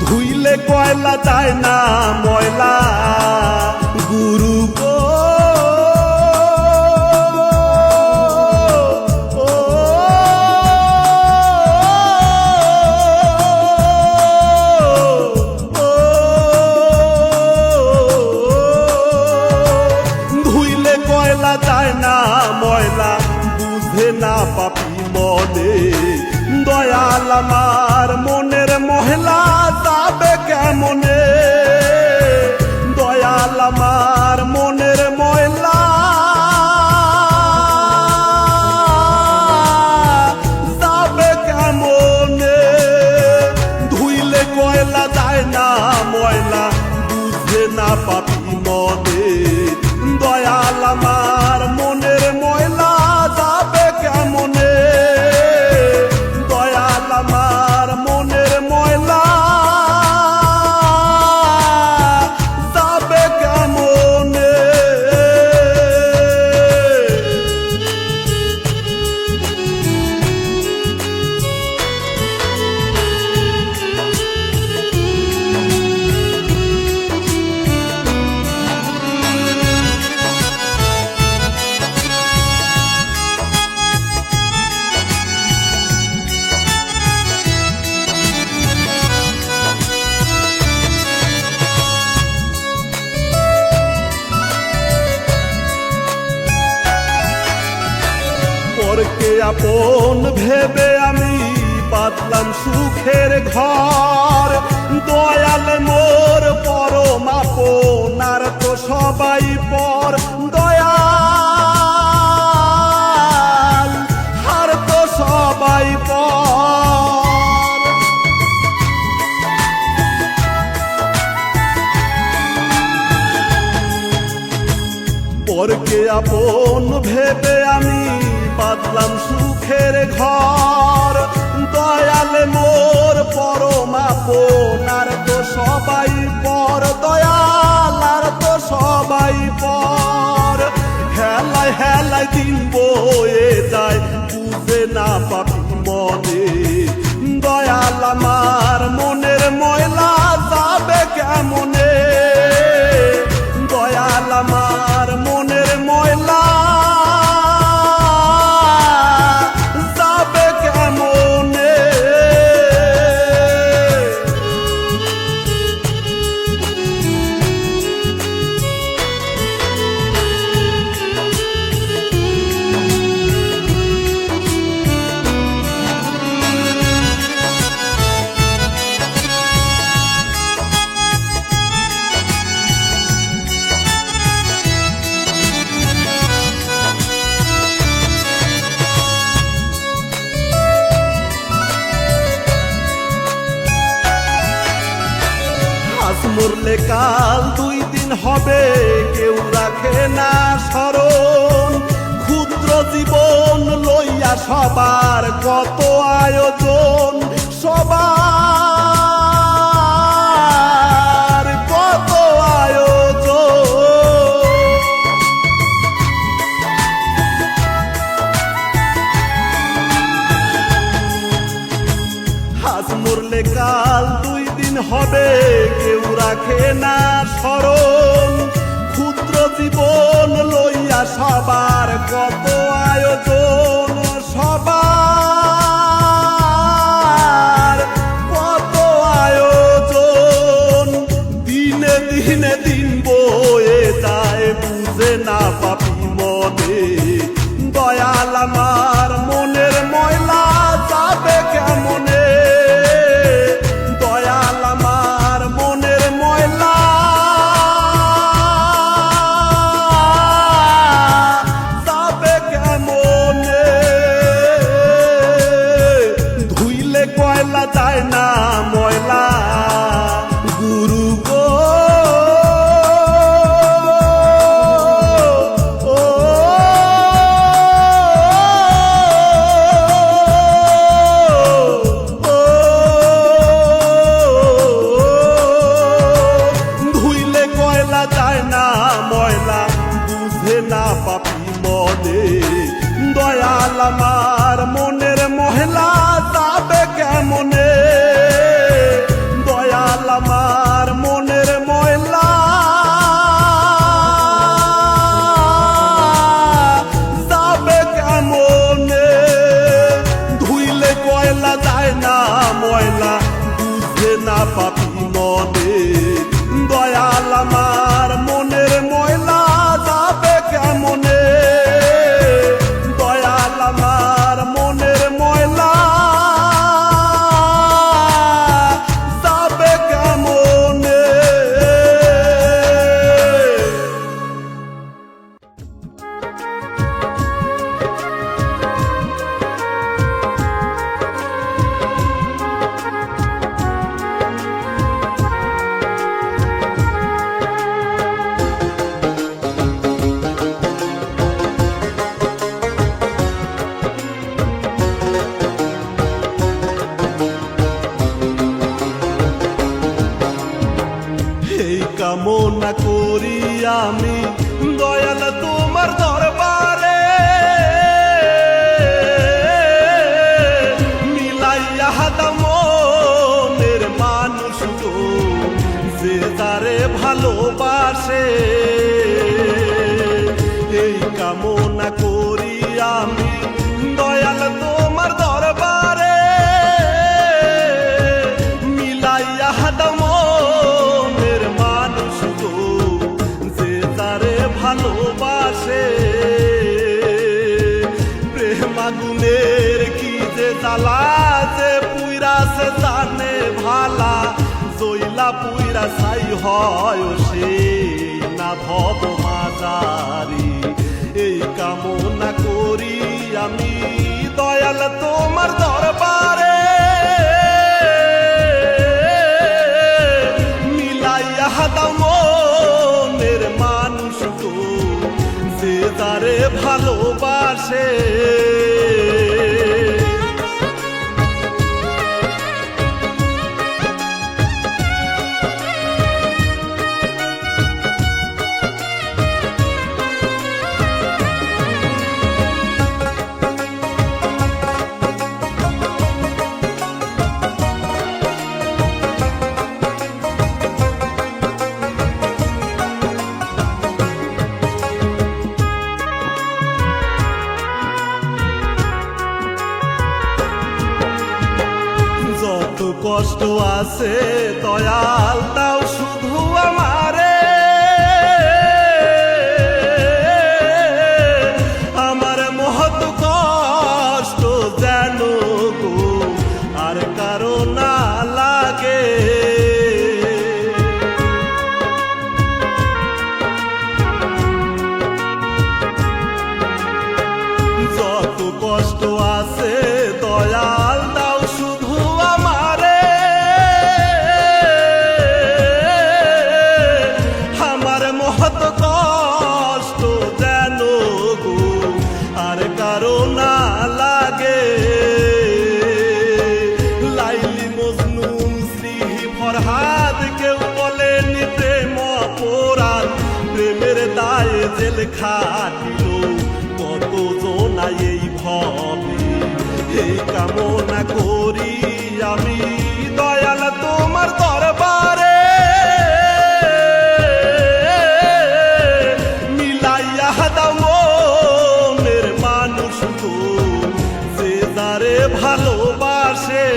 ধুইলে কয়লা যায় না ময়লা গুরু গো ধুইলে কয়লা যায় না ময়লা বুঝে না পাপি মনে দয়াল আমার মনের মহিলা যাবে কেমনে দয়াল আমার মনের মহিলা যাবে কেমনে ধুইলে কয়লা যায় না ময়লা বুঝে না পাপি মনে দয়াল আমার মনের মহিলা যাবে কেমনে দয়াল আমার মনের ময়লা যাবে কেমনে পরকে আপন ভেবে আমি পাতলাম সুখের ঘর দয়াল মোর পরম আপনার তো সবাই পর দয়াল আর তো সবাই পর পরকে আপন ভেবে আমি পাতলাম সুখের ঘর দয়াল মোর পরম আপনার তো সবাই পর দয়াল আর তো সবাই পর হেলায় হেলায় দিন বয়ে যায় বুঝে না পাপি মনে দয়াল আমার মনের ময়লা যাবে কেমনে দয়াল আমার মনের ময়লা যাবে কেমনে মরলে কাল 2 দিন হবে কেউ রাখে না স্মরণ ক্ষুদ্র জীবন লইয়া সবার কত আয়োজন সবার কত আয়োজন আজ মরলে কাল 2 দিন হবে কেউ রাখে না স্মরণ ক্ষুদ্র জীবন লইয়া সবার কত আয়োজন সবার কত আয়োজন দিনে দিনে দিন বয়ে যায় বুঝে না পাপি মনে দয়াল আমার মনের ময়লা যাবে কেমনে দয়াল আমার মনের ময়লা যাবে কেমনে পাপি মনে দয়াল আমার মনের ময়লা যাবে কেমনে দয়াল আমার মনের ময়লা যাবে কেমনে এই কামনা করি আমি দয়াল তোমার দরবারে মিলাইয়া দাও মনের মানুষ গো যে তারে ভালোবাসে এই কামনা করি আমি দয়াল তোমার দরবারে মিলাইয়া দাও ভালোবাসে প্রেম আগুনের কি যে জ্বালা যে পুইরা সে জানে ভালা জইলা পুইরা ছাই হয় সেই না ভব মাজারি এই কামনা করি আমি দয়াল তোমার দরবারে মিলাইয়া দাও মনের মানুষ গো যে তারে ভালোবাসে যত কষ্ট আছে দয়াল দাও শুধু আমারে আমার মহৎ কষ্ট যেন গো আর কারো না লাগে যত কষ্ট আছে দয়াল দাও শুধু আমারে আমার মহৎ কষ্ট যেন গো আর কারো না লাগে লাইলি মজনুন শ্রী ফরহাদ কেউ বলেন প্রেম অপরাধ প্রেমের দায়ে জেল খাটিল কত জোনাই এই ভবে এই কামনা করি আমি দয়াল তোমার দরবারে মিলাইয়া দাও মনের মানুষ গো যে যারে ভালোবাসে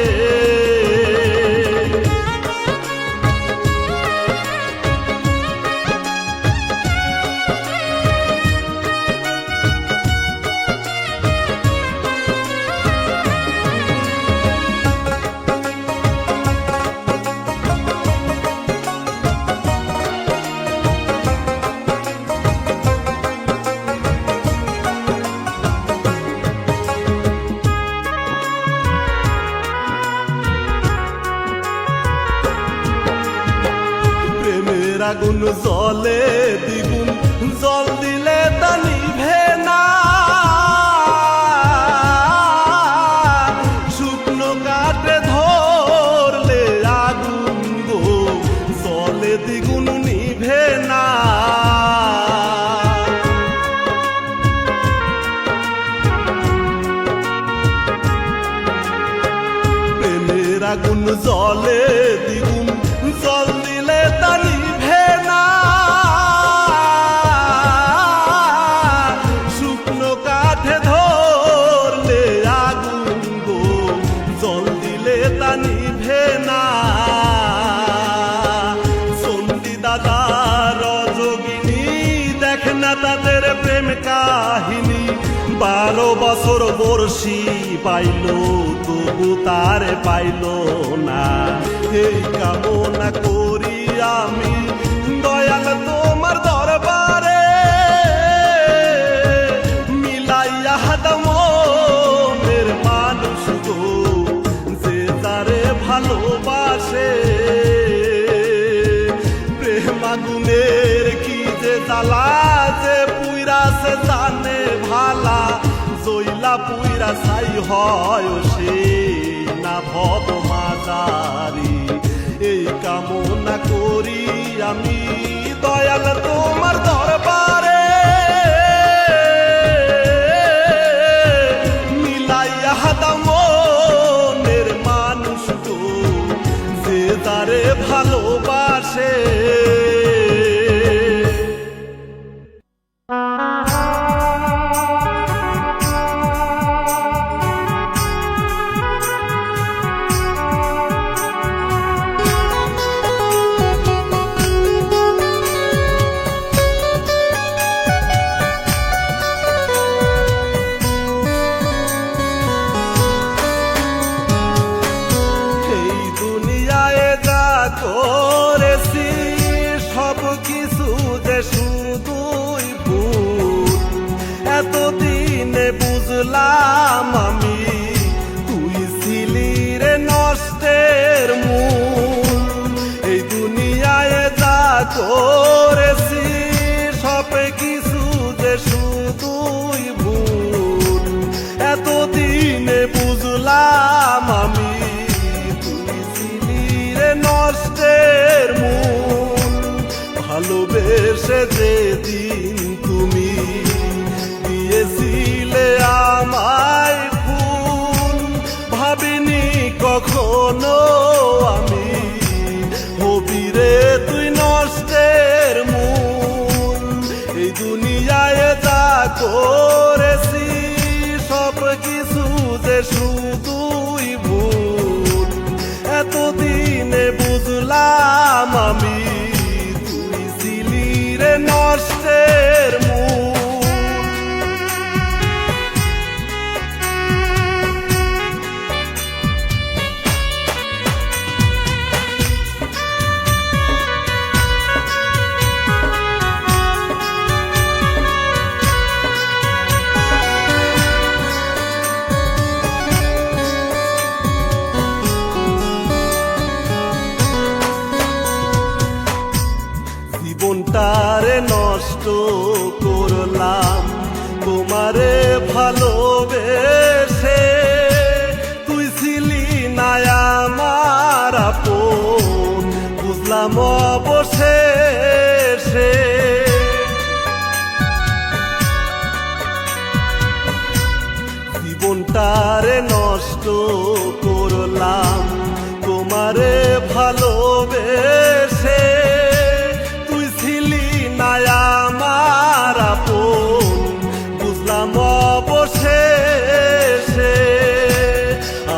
আগুন জলে দ্বিগুণ জল দিলে তা নিভে না শুকনো কাঠে ধরলে আগুন গো জলে দ্বিগুণ নিভে না প্রেমের আগুন জলে দ্বিগুণ জল দিলে তা নিভে না 12 বছর বর্ষি পাইল তবু তারে পাইল না। এই কামনা করি আমি দয়াল তোমার দরবারে, মিলাইয়া দাও মনের মানুষ গো যে তারে ভালোবাসে। প্রেম আগুনের কি যে জ্বালা, যে পুইরা সে জানে ভালা, জইলা পুইরা ছাই হয় সে না ভব মাজারি। এই কামনা করি আমি দয়াল তোমার দরবারে, মিলাইয়া দাও মনের মানুষ গো যে তারে ভালোবাসে। করেছি সব কিছু যে শুধুই ভুল, এতদিনে বুঝলাম আমি তুই ছিলি রে নষ্টের মূল। এই দুনিয়ায় যা করেছি সব কিছু যে শুধুই ভুল, এতদিনে বুঝলাম আমি নষ্টের মূল। ভালোবেসে যেদিন তুমি দিয়েছিলে আমায় ফুল, ভাবিনি কখনো আমি হবি রে তুই নষ্টের মূল। এই দুনিয়ায় যা করেছি সব কিছু যে শুধুই ভুল, এতদিনে বুঝলাম আমি তুই ছিলি রে নষ্টের মূল। জীবনটারে নষ্ট করলাম তোমারে ভালোবেসে, তুই ছিলি না আমার আপন বুঝলাম অবশেষে। জীবনটারে নষ্ট করলাম তোমারে ভালোবেসে, আমার আপন বুঝলাম অবশেষে।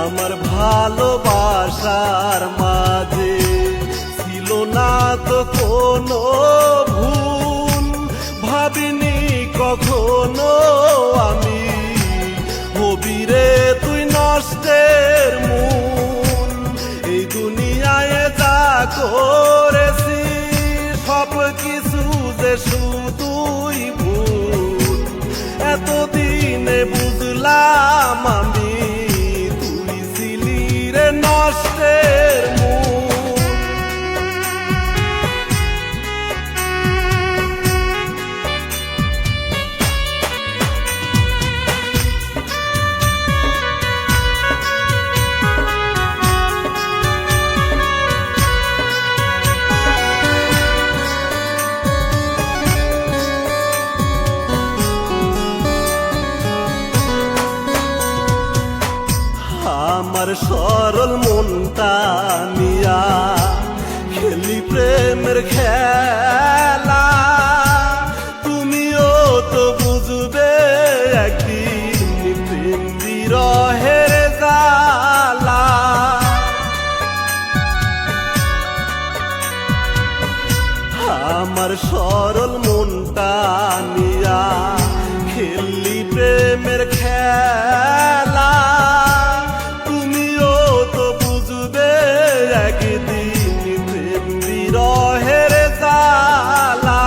আমার ভালোবাসার মাঝে ছিল না তো কোনো ভুল, ভাবিনি কখনো আমি হবি রে তুই নষ্টের মূল। এই দুনিয়ায় যা করেছি সব কিছু যে শুধুই ভুল, এতদিনে বুঝলাম আমি তুই ছিলি রে নষ্টের মূল। আমার সরল মনটা নিয়া খেলি প্রেমের খেলা, তুমিও তো বুঝবে একদিন প্রেম বিরহের জ্বালা। আমার সরল মনটা নিয়া খেলি প্রেমের খেলা, তুমিও তো বুঝবে একদিন প্রেম বিরহের জ্বালা।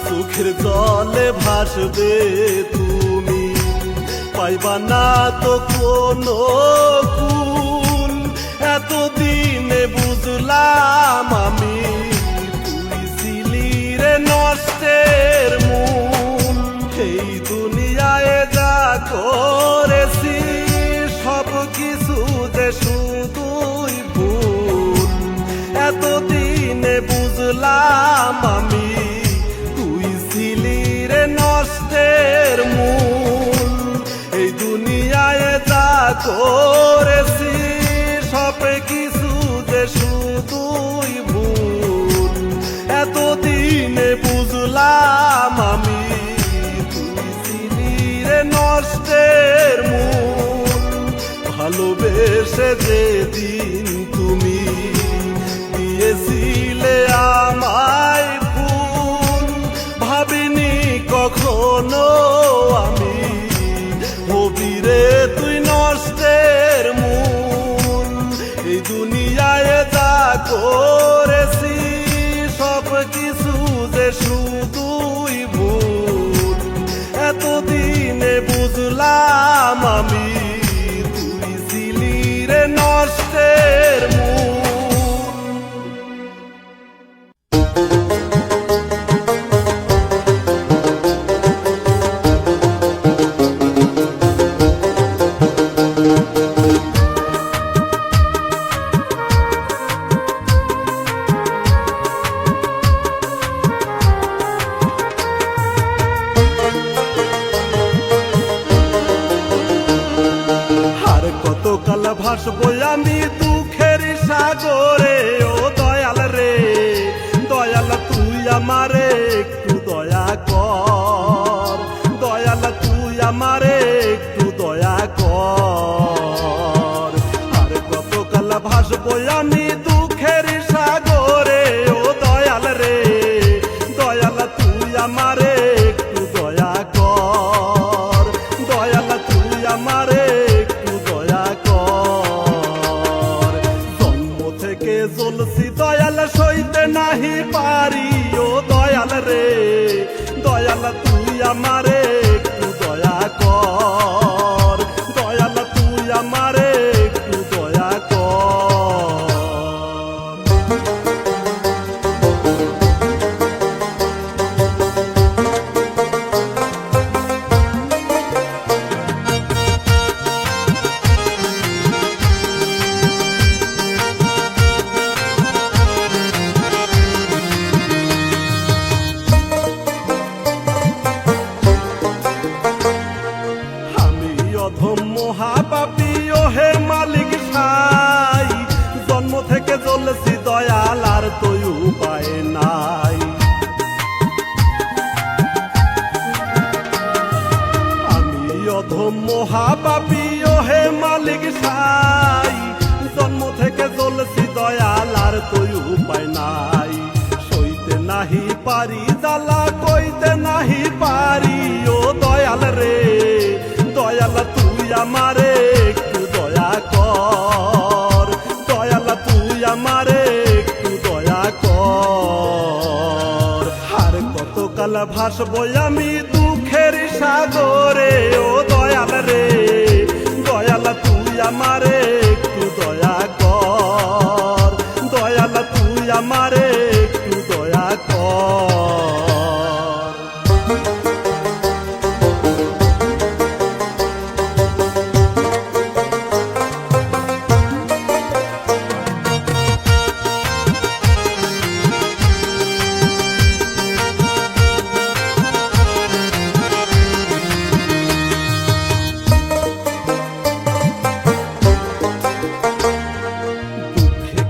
চোখের জলে ভাসবে তুমি, পাইবা না তো কোনো কুল। এতদিনে বুঝলাম আমি, তুই ছিলি রে নষ্টের মূল। এই দুনিয়ায় যা করেছি সব কিছু যে শুধুই ভুল। এতদিনে বুঝলাম আমি, তুই ছিলি রে নষ্টের মূল। এই দুনিয়ায় যা করেছি সব কিছু যে শুধুই ভুল। এতদিনে বুঝলাম আমি, তুই ছিলি রে নষ্টের মূল। ভালোবেসে যেদিন তুমি দিয়েছিলে আমায় ফুল, ভাবিনি কখনো আমি হবি রে তুই নষ্টের মূল। এই দুনিয়ায় যা করেছি সব কিছু যে শুধুই ভুল। এতদিনে বুঝলাম আমি, তুই ছিলি রে নষ্টের মূল। আর কতকাল ভাসবো আমি দুঃখের সাগরে, ও দয়াল রে দয়াল তুই আমারে একটু দয়া কর। দয়াল তুই আমারে একটু দয়া কর। আর কতকাল ভাসবো আমি দুঃখের সাগরে, ও দয়াল রে দয়াল তুই আমারে একটু দয়া কর। দয়াল তুই আমারে একটু দয়া কর। জন্ম থেকে জ্বলছি দয়াল সইতে নাহি পারি, ও দয়াল রে দয়াল তুই আমারে একটু দয়া কর। দয়াল তুই আমারে একটু দয়া কর। আমি অধম মহাপাপী, ও হে মালিক সাই। জন্ম থেকে জ্বলছি দয়াল, আর তো উপায় নাই। আমি অধম মহাপাপী, ও হে মালিক সাই। জন্ম থেকে জ্বলছি দয়াল, আর তো উপায় নাই। সইতে নাহি পারি জ্বালা, কইতে নাহি পারি, ও দয়াল রে দয়াল তুই আমারে একটু দয়া কর। দয়াল তুই আমারে একটু দয়া কর। আর কতকাল ভাসবো আমি দুঃখের সাগরে, ও দয়াল রে দয়াল তুই আমারে একটু দয়া কর। দয়াল তুই আমারে একটু দয়া কর।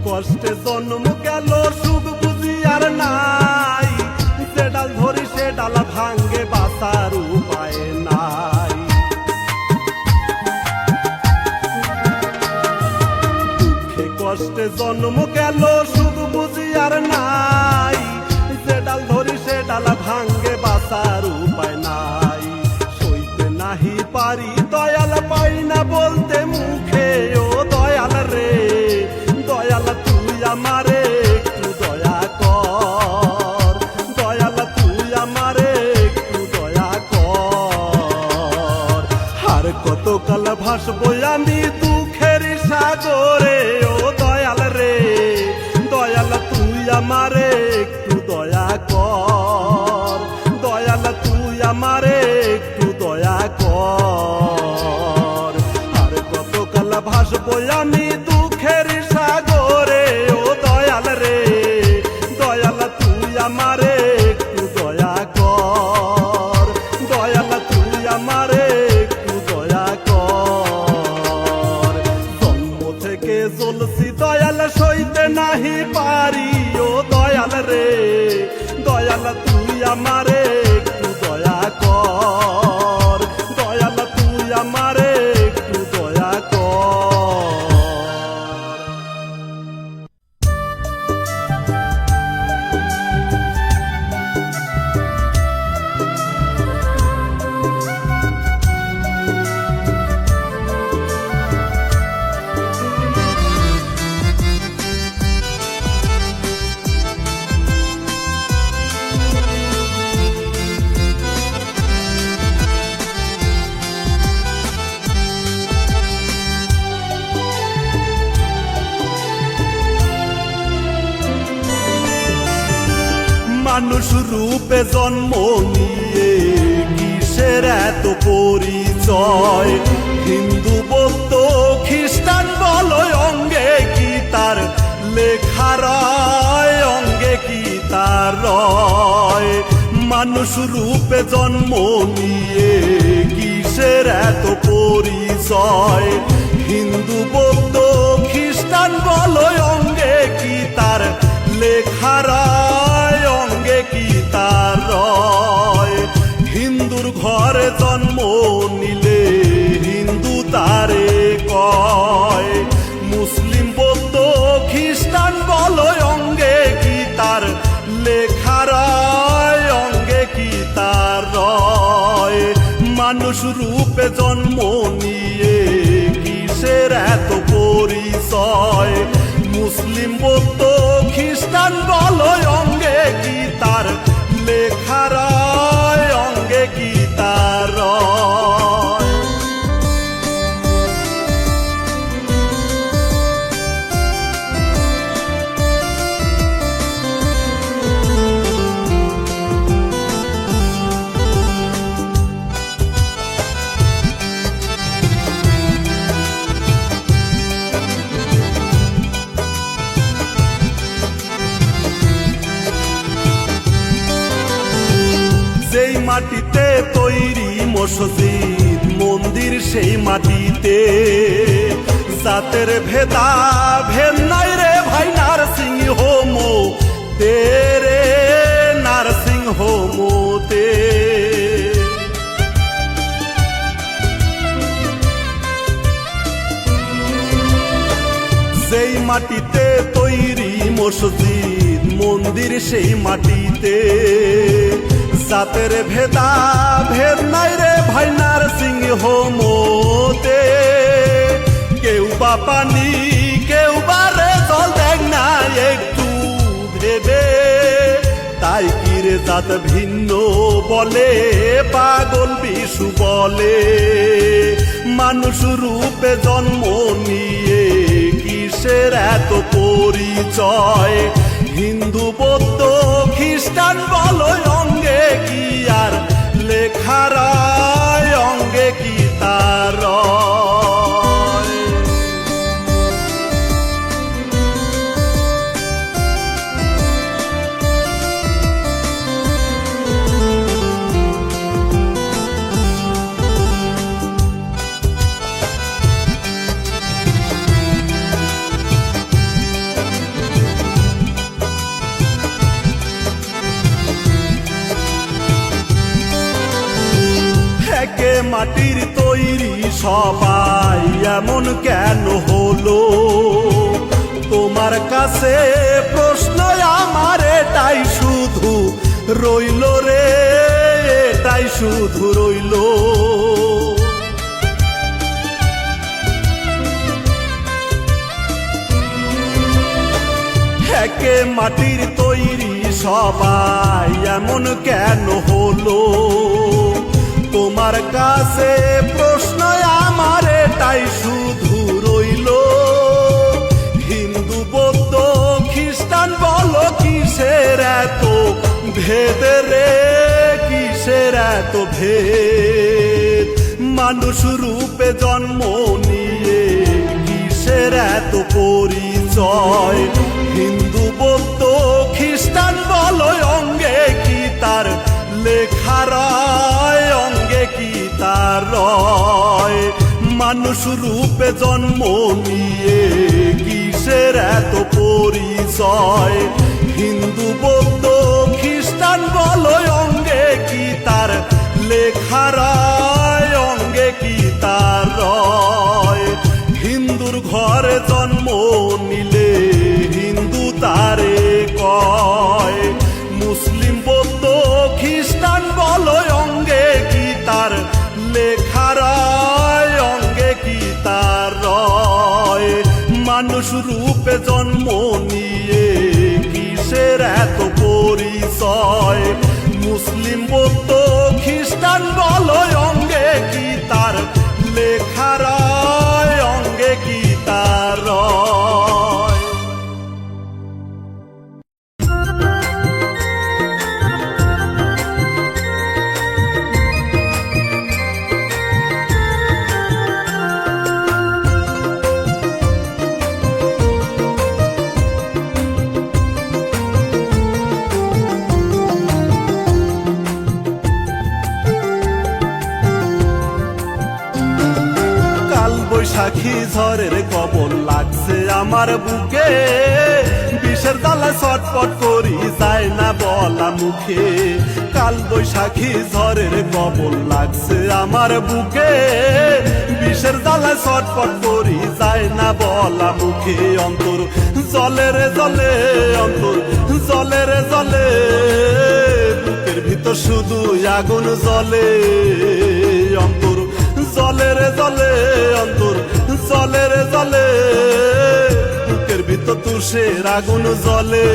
কষ্টে জন্ম গেল সুখ বুঝি আর নাই। যে ডাল ধরি সে ডাল ভাঙ্গে, বাঁচার উপায় নাই। দুঃখে কষ্টে জন্ম গেল সুখ বুঝি আর নাই। যে ডাল ধরি সে ডাল ভাঙ্গে, বাঁচার উপায় নাই। সইতে নাহি পারি ভাসবই আমি দুঃখের সাগরে। ও দয়াল রে দয়াল তুই আমারে একটু দয়া কর, দয়াল তুই আমারে একটু দয়া কর। আর কতকাল ভাসবই আমি দুঃখের সাগরে। ও দয়াল রে দয়াল তুই আমারে একটু দয়া কর, দয়াল তুই আমারে একটু দয়া কর। জন্ম থেকে জ্বলছি দয়াল সইতে নাহি পারি। ও দয়াল রে দয়াল তুই আমারে একটু দয়া কর, দয়াল তুই আমারে একটু দয়া কর। মানুষ রূপে জন্ম নিয়ে কিসের এত পরিচয়? হিন্দু বৌদ্ধ খ্রিস্টান বলো অঙ্গে কি তার লেখা রয়, অঙ্গে কি তার রয়? মানুষ রূপে জন্ম নিয়ে কিসের এত পরিচয়? হিন্দু বৌদ্ধ খ্রিস্টান বলো অঙ্গে কি তার লেখা রয়, অঙ্গে কি তার রয়? হিন্দুর ঘরে জন্ম নিলে হিন্দু তারে কয়, মুসলিম বৌদ্ধ খ্রিস্টান বলো অঙ্গে কি তার লেখা রয়, অঙ্গে কি তার রয়? মানুষ রূপে জন্ম নিয়ে কিসের এত পরিচয়? মুসলিম বৌদ্ধ খ্রিস্টান বলো অঙ্গে কি তার লেখা রয়, অঙ্গে কি তার রয়? যেই মাটিতে তৈরি মসজিদ মন্দির সেই মাটিতে জাতের ভেদা ভেদ নাই রে ভাই। নার্সিং হোম তেরে, নার্সিং হোম তে যেই মাটিতে তৈরি মসজিদ মন্দির সেই মাটিতে জাতের ভেদা ভেদ নাই রে ভাই। নার্সিং হোম তে কেউ বা পানি কেউ বা রে জল দেখ না একটু ভেবে, তাই কি রে জাত ভিন্ন বলে পাগল বিশু বলে? মানুষ রূপে জন্ম নিয়ে কিসের এত পরিচয়? হিন্দু বৌদ্ধ খ্রিস্টান বলো অঙ্গে কি আর লেখা রয়, অঙ্গে কি তার রয়? একে মাটির তৈরি সবাই এমন কেন হলো? তোমার কাছে প্রশ্ন আমার এটাই শুধু রইল রে, এটাই শুধু রইল। একে মাটির তৈরি সবাই এমন কেন হলো? তোমার কাছে প্রশ্ন আমার এটাই শুধু রইল, হিন্দু বৌদ্ধ খ্রিস্টান বলো কিসের এত ভেদ রে, কিসের এত ভেদ? মানুষ রূপে জন্ম নিয়ে কিসের এত পরিচয়? হিন্দু বৌদ্ধ খ্রিস্টান বলো অঙ্গে কি তার লেখা রয়, অঙ্গে কি তার রয়? মানুষ রূপে জন্ম নিয়ে কিসের এত পরিচয়? হিন্দু বৌদ্ধ খ্রিস্টান বলো অঙ্গে কি তার লেখা রয়, অঙ্গে কি তার রয়? হিন্দুর ঘরে জন্ম নিলে হিন্দু তারে কয়, মুসলিম বৌদ্ধ খ্রিস্টান বলো অঙ্গে কি তার লেখা রয়, অঙ্গে কি তার রয়? মানুষ রূপে জন্ম নিয়ে কিসের এত পরিচয়? মুসলিম বৌদ্ধ খ্রিস্টান বলো অঙ্গে কি তার লেখা রয়, অঙ্গে কি তার রয়? বৈশাখী ঝড়ের কবল লাগছে আমার বুকে, বিষের জ্বালা ছটপট করি যায় না বলা মুখে। কাল বৈশাখী ঝড়ের কবল লাগছে আমার বুকে, বিষের জ্বালা ছটপট করি যায় না বলা মুখে। অন্তর জলে রে জলে, অন্তর জলে রে জলে, বুকের ভিতর শুধু আগুন জ্বলে। অন্তর জলে রে জলে, অন্তর জলে রে জলে, বুকের ভিতর তুষের আগুন জ্বলে।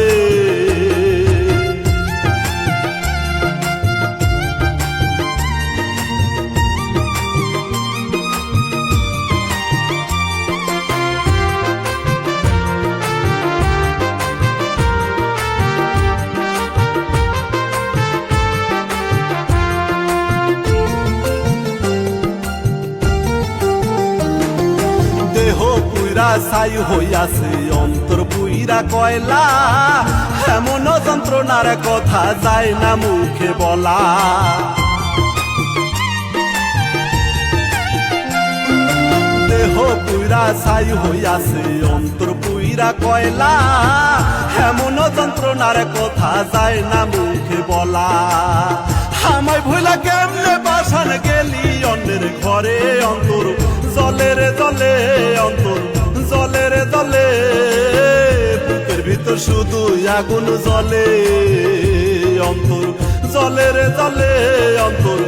ছাই হইয়াছে অন্তর পুইরা কয়লা, এমন যন্ত্রণার কথা যায় না মুখে বলা। দেহ পুইরা ছাই হইয়াছে অন্তর পুইরা কয়লা, এমন যন্ত্রণার কথা যায় না মুখে বলা। আমায় ভুলা কেমনে বাসান গেলি অন্যের ঘরে? অন্তর জলে রে জলে, অন্তর জলে রে জলে, বুকের ভিতর শুধু আগুন জ্বলে। অন্তর জলে রে জলে, অন্তর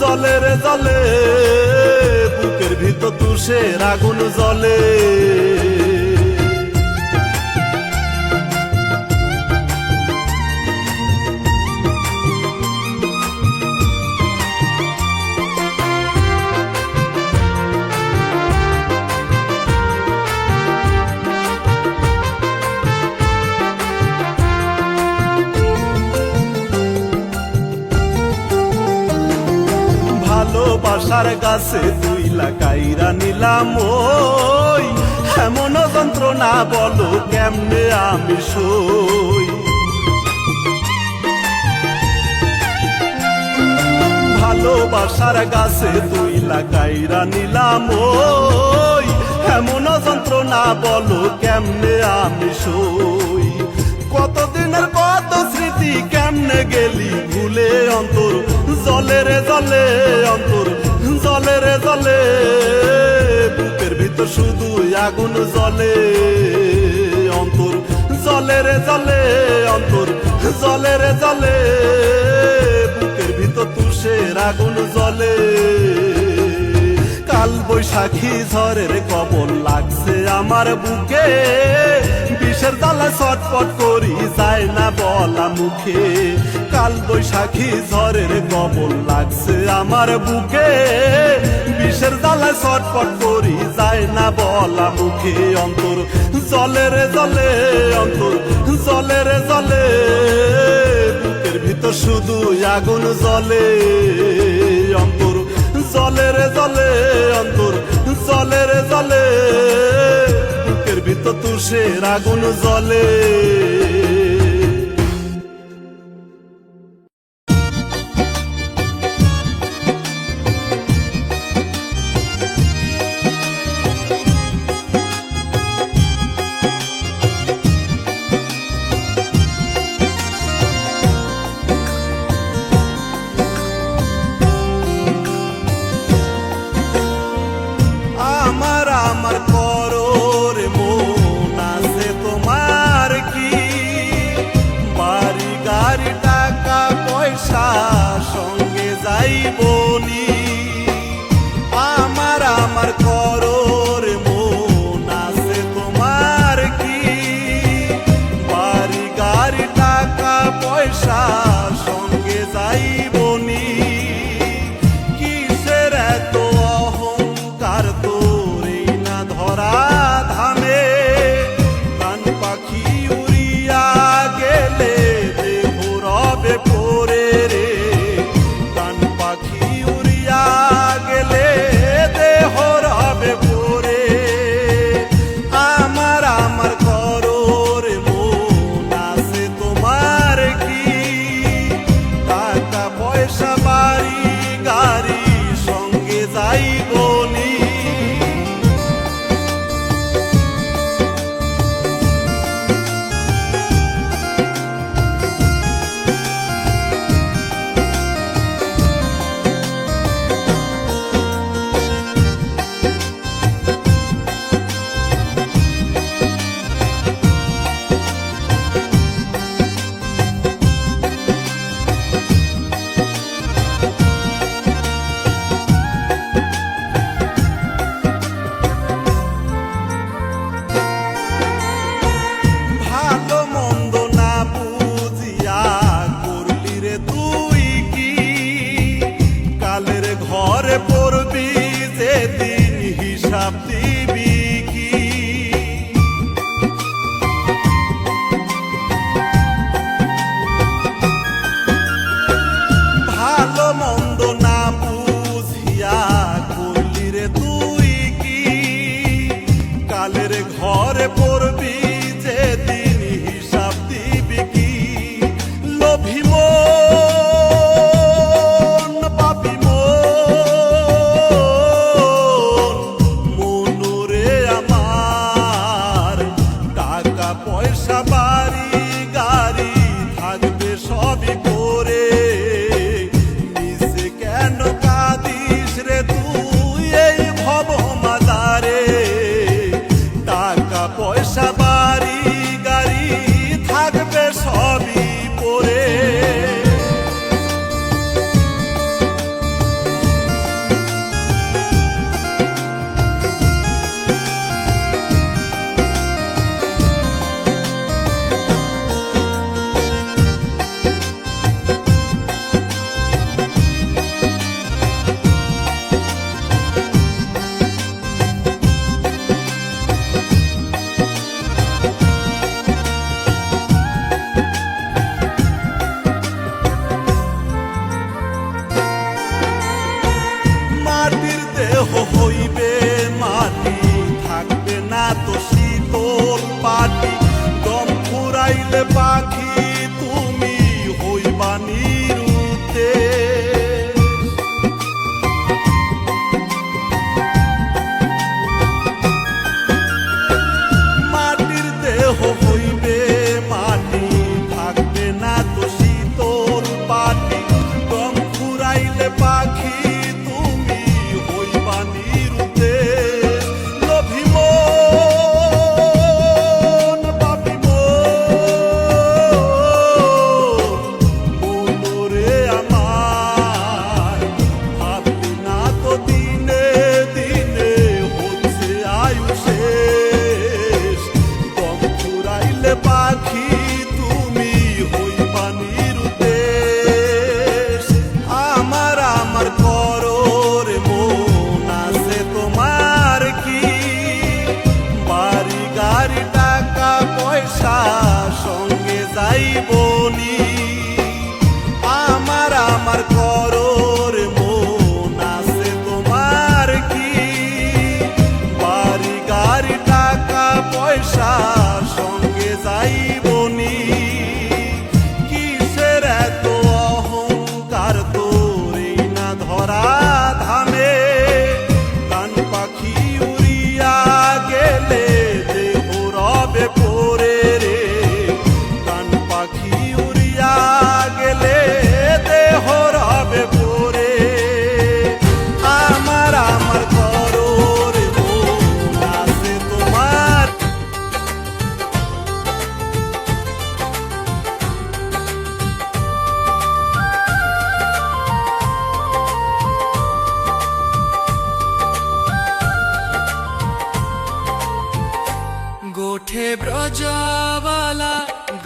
জলে রে জলে, বুকের ভিতর তুষের আগুন জ্বলে। ভালোবাসার গাছে দুই লাগাইরা নিলাম ওই, এমন যন্ত্রণা বলো কেমনে আমি সই? ভালোবাসার গাছে দুই লাগাইরা নিলাম ওই, এমন যন্ত্রণা বলো কেমনে আমি সই? কতদিনের কত স্মৃতি কেমনে গেলি ভুলে? অন্তর জলে রে জলে, অন্তর জলে রে জলে, বুকের ভিতর শুধু আগুন জ্বলে। অন্তর জলে রে জলে, অন্তর জলে রে জলে, বুকের ভিতর তুষের আগুন জ্বলে। কাল বৈশাখী বৈশাখী ঝড়ের কবল লাগছে আমার বুকে, বিষের জ্বালা ছটফট করি যায় না বলা মুখে। কাল বৈশাখী ঝড়ের কবল লাগছে আমার বুকে, বিষের জ্বালা ছটফট করি যায় না বলা মুখে। অন্তর জলে রে জলে, অন্তর জলে রে জলে, বুকের ভিতর শুধু আগুন জ্বলে। অন্তর জলে রে জলে, অন্তর জলে রে জলে, বুকের ভিতর তুষের আগুন জ্বলে। আমার করোর মন আছে তোমার কি, বাড়ি গাড়ি টাকা পয়সা সঙ্গে যাইবনি। আমার করোর মন আছে তোমার কি, বাড়ি গাড়ি টাকা পয়সা সঙ্গে যাইবনি। কিসের এত অহংকার তোর না ধরা ধামে, প্রাণ পাখি উড়িয়া গেলে দেহ রবে পরে রে। প্রাণ পাখি উড়িয়া গেলে দেহ রবে পরে। আমার করোর মন আছে তোমার কি, টাকা পয়সা বাড়ি গাড়ি সঙ্গে যাইবনি। ভালো মন্দ না বুঝিয়া করলি রে তুই কি, কালের ঘরে পড়বি যেদিন হিসাব দিবি কি। ভালো মন্দ না বুঝিয়া করলি রে তুই কি, কালের ঘরে পড়বি যেদিন হিসাব দিবি কি। লোভী মন পাপী মনুরে আমার, টাকা পয়সা বাড়ি গাড়ি থাকবে সবই পরে। নিজে কেন কাঁদিস রে তুই এই ভব মাজারে, টাকা পয়সা বাড়ি গাড়ি থাকবে সবই পরে। মাটির দেহ হইবে মাটি, থাকবে না তো শীতল পাটি। দম ফুরাইলে পাখি তুমি হইবা নিরুতে। মাটির দেহ হইবে মাটি, থাকবে না তো শীতল পাটি। দম ফুরাইলে পাখি তুমি হইবা নিরুতে। লোভী মন পাপী মন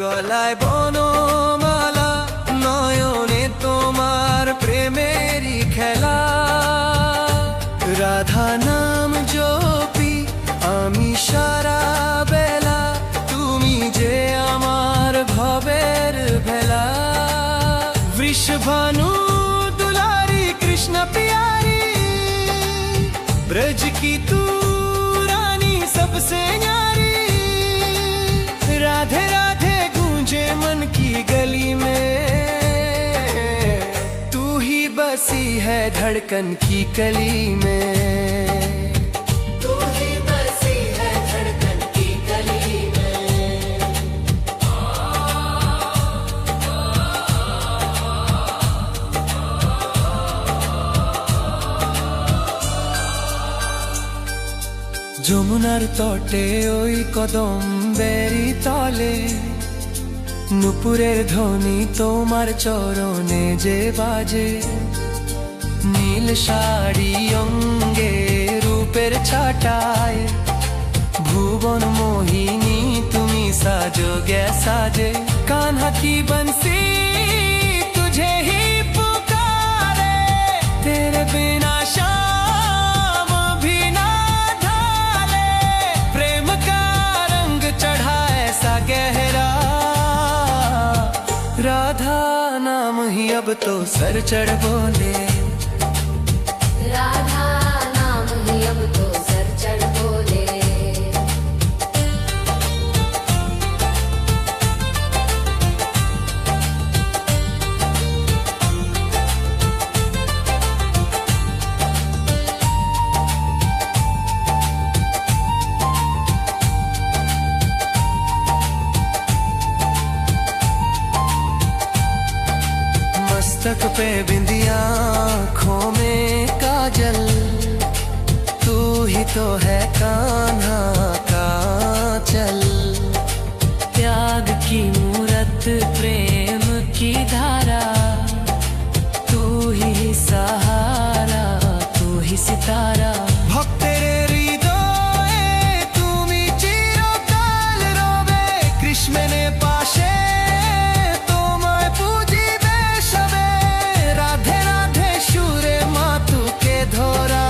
গলায় বনমালা, নয়নে তোমার প্রেমেরই খেলা। রাধা নাম জপি আমি সারা বেলা, তুমি যে আমার ভবের ভেলা। वृषभानु दुलारी कृष्ण प्यारी, ब्रज की तू रानी सबसे न्यारी। राधे राधे गूंजे मन की गली में, तू ही बसी है धड़कन की कली में। तू ही बसी है धड़कन की कली में। যমুনার তটে ওই কদম্বেরি তলে, নুপুরের ধ্বনি তোমার চরণে যে বাজে। নীল শাড়ি অঙ্গে রূপের ছাটায়, ভুবন মোহিনী তুমি সাজো গে সাজে। কাन्हा की बंसी तुझे ही पुकारे, तेरे बिना शाम भी ना ढाले। प्रेम का रंग चढ़ा ऐसा गहरा, राधा नाम ही अब तो सर चढ़ बोले। राधा नाम ही अब तो सर चढ़ बोले। मस्तक पे बिंदिया, आँखों में काजल, तू ही तो है कान्हा का चल। त्याग की मूरत प्रेम की धारा, तू ही सहारा तू ही सितारा। भक्त रे हृदये তুমি চিরকাল রবে, কৃষ্ণের পাশে তোমায় পুজিবে সবে। রাধে রাধে সুরে মাতুকে ধরা,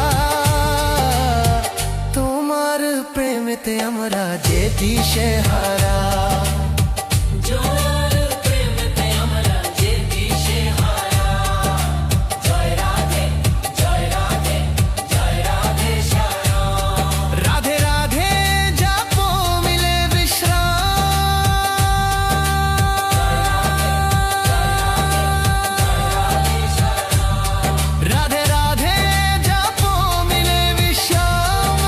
তোমার প্রেমেতে আমরা যে দিশে হারা। জোর প্রেমেতে আমরা যে দিশে হারা। জয় রাধে জয় রাধে জয় রাধে শ্যাম। রাধে রাধে জপো মিলে विश्राम। राधे राधे जपो मिले विश्राम।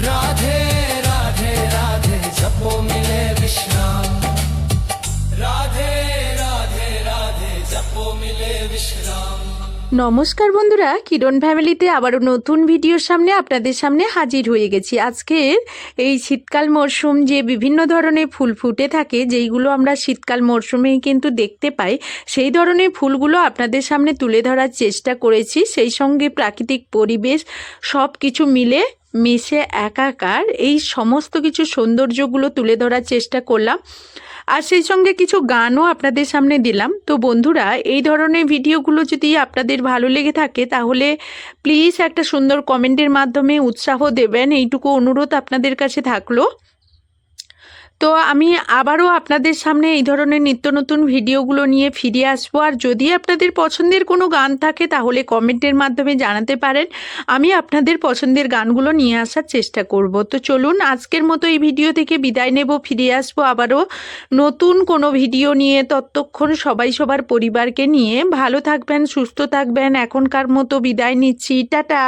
राधे राधे राधे जपो मिले विश्राम। राधे राधे राधे जपो मिले विश्राम। নমস্কার বন্ধুরা, কিরণ ফ্যামিলিতে আবারও নতুন ভিডিওর সামনে আপনাদের সামনে হাজির হয়ে গেছি। আজকের এই শীতকাল মরশুম যে বিভিন্ন ধরনের ফুল ফুটে থাকে, যেইগুলো আমরা শীতকাল মরশুমেই কিন্তু দেখতে পাই, সেই ধরনের ফুলগুলো আপনাদের সামনে তুলে ধরার চেষ্টা করেছি। সেই সঙ্গে প্রাকৃতিক পরিবেশ সব কিছু মিলে মিশে একাকার এই সমস্ত কিছু সৌন্দর্যগুলো তুলে ধরার চেষ্টা করলাম, আর সেই সঙ্গে কিছু গানও আপনাদের সামনে দিলাম। তো বন্ধুরা, এই ধরনের ভিডিওগুলো যদি আপনাদের ভালো লেগে থাকে তাহলে প্লিজ একটা সুন্দর কমেন্টের মাধ্যমে উৎসাহ দেবেন, এইটুকু অনুরোধ আপনাদের কাছে থাকলো। তো আমি আবারও আপনাদের সামনে এই ধরনের নিত্য নতুন ভিডিওগুলো নিয়ে ফিরে আসবো। আর যদি আপনাদের পছন্দের কোনো গান থাকে তাহলে কমেন্টের মাধ্যমে জানাতে পারেন, আমি আপনাদের পছন্দের গানগুলো নিয়ে আসার চেষ্টা করব। তো চলুন, আজকের মতো এই ভিডিও থেকে বিদায় নেব, ফিরে আসবো আবারও নতুন কোনো ভিডিও নিয়ে। ততক্ষণ সবাই সবার পরিবারকে নিয়ে ভালো থাকবেন, সুস্থ থাকবেন। এখনকার মতো বিদায় নিচ্ছি, টাটা।